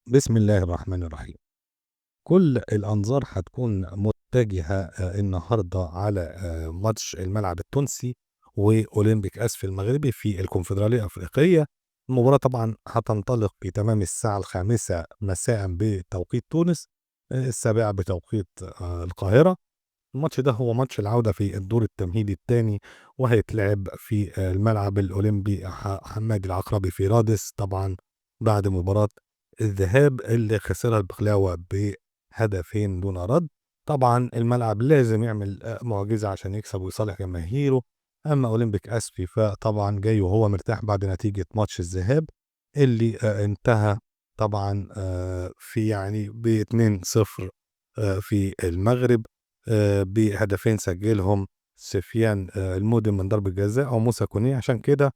بسم الله الرحمن الرحيم. كل الأنظار هتكون متجهة النهارده على ماتش الملعب التونسي وأولمبيك آسف المغربي في الكونفدرالية الأفريقية. المباراة طبعًا هتنطلق في تمام الساعة 5:00 مساءً بتوقيت تونس، 7:00 بتوقيت القاهرة. الماتش ده هو ماتش العودة في الدور التمهيدي التاني، وهيتلعب في الملعب الأولمبي حمادي العقربي في رادس، طبعًا بعد مباراة الذهاب اللي خسرها البخلاوة بهدفين دون رد. طبعًا الملعب لازم يعمل معجزة عشان يكسب ويصالح جماهيره. أمّا أولمبيك آسفي فطبعًا جاي وهو مرتاح بعد نتيجة ماتش الذهاب اللي انتهى طبعًا في يعني ب2-0 في المغرب. بهدفين سجّلهم سفيان المُدِم من ضربة جزاء وموسى كونيه. عشان كده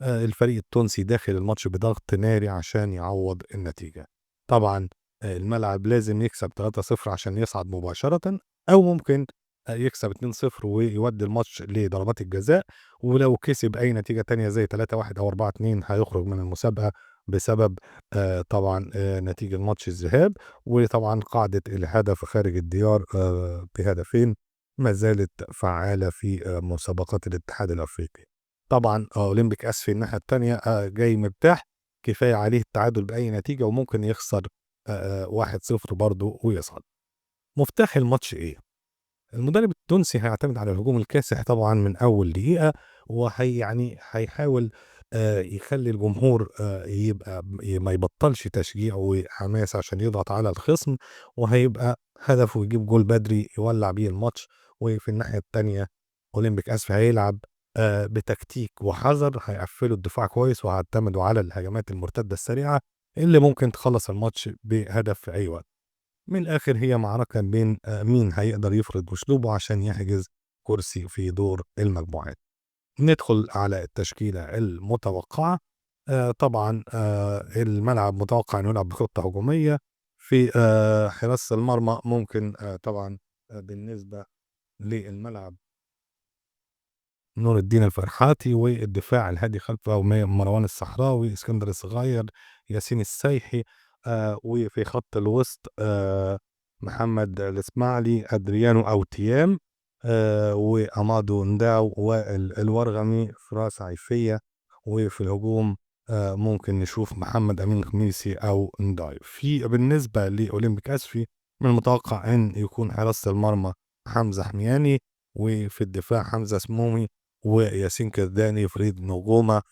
الفريق التونسي داخل الماتش بضغط ناري عشان يعوّض النتيجة. طبعًا الملعب لازم يكسب 3-0 عشان يصعد مباشرةً، أو ممكن يكسب 2-0 ويودّي الماتش لضربات الجزاء، ولو كسب أي نتيجة تانية زي 3-1 أو 4-2 هيخرج من المسابقة بسبب طبعًا نتيجة ماتش الذهاب. وطبعًا قاعدة الهدف خارج الديار بهدفين ما زالت فعّالة في مسابقات الاتحاد الأفريقي. طبعًا أولمبيك آسفي الناحية التانية جاي مرتاح، كفاية عليه التعادل بأي نتيجة وممكن يخسر 1-0 برضه ويصعد. مفتاح الماتش إيه؟ المدرب التونسي هيعتمد على الهجوم الكاسح طبعًا من أول دقيقة، يعني هيحاول يخلّي الجمهور يبقى ما يبطّلش تشجيع وحماس عشان يضغط على الخصم، وهيبقى هدفه يجيب جول بدري يولّع بيه الماتش. وفي الناحية التانية أولمبيك آسف هيلعب بتكتيك وحذر، هيقفّلوا الدفاع كويس وهيعتمدوا على الهجمات المرتدة السريعة اللي ممكن تخلّص الماتش بهدف في أي وقت. من الآخر هي معركة بين مين هيقدر يفرض أسلوبه عشان يحجز كرسي في دور المجموعات. ندخل على التشكيلة المتوقعة. طبعًا الملعب متوقع إنه يلعب بخطة هجومية. في حراسة المرمى ممكن طبعًا بالنسبة للملعب نور الدين الفرحاتي، والدفاع الهادي خلفه مروان الصحراوي، اسكندر الصغير، ياسين السيحي. وفي خط الوسط محمد الإسماعيلي، أدريانو أو تيام، وأمادو نداو، وائل الورغمي، فراس عيفية. وفي الهجوم ممكن نشوف محمد أمين الخميسي أو نداي. بالنسبة لأولمبيك آسفي من المتوقع أن يكون حراسة المرمى حمزة حمياني، وفي الدفاع حمزة سمومي، وياسين كرداني، فريد نجومة،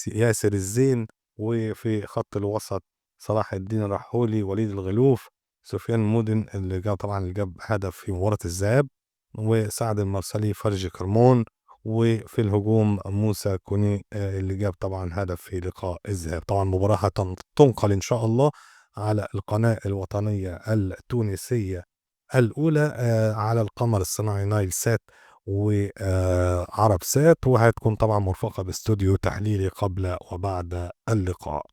ياسر الزين. وفي خط الوسط صلاح الدين الرحولي، وليد الغلوف، سفيان مودن اللي جاب هدف في مباراة الذهاب، وسعد المرسلي، فرج كرمون. وفي الهجوم موسى كوني اللي جاب طبعا هدف في لقاء الذهاب. طبعا مباراة تنقل إن شاء الله على القناة الوطنية التونسية الأولى على القمر الصناعي نايل سات وعرب سات، وهتكون طبعا مرفقة باستوديو تحليلي قبل وبعد اللقاء.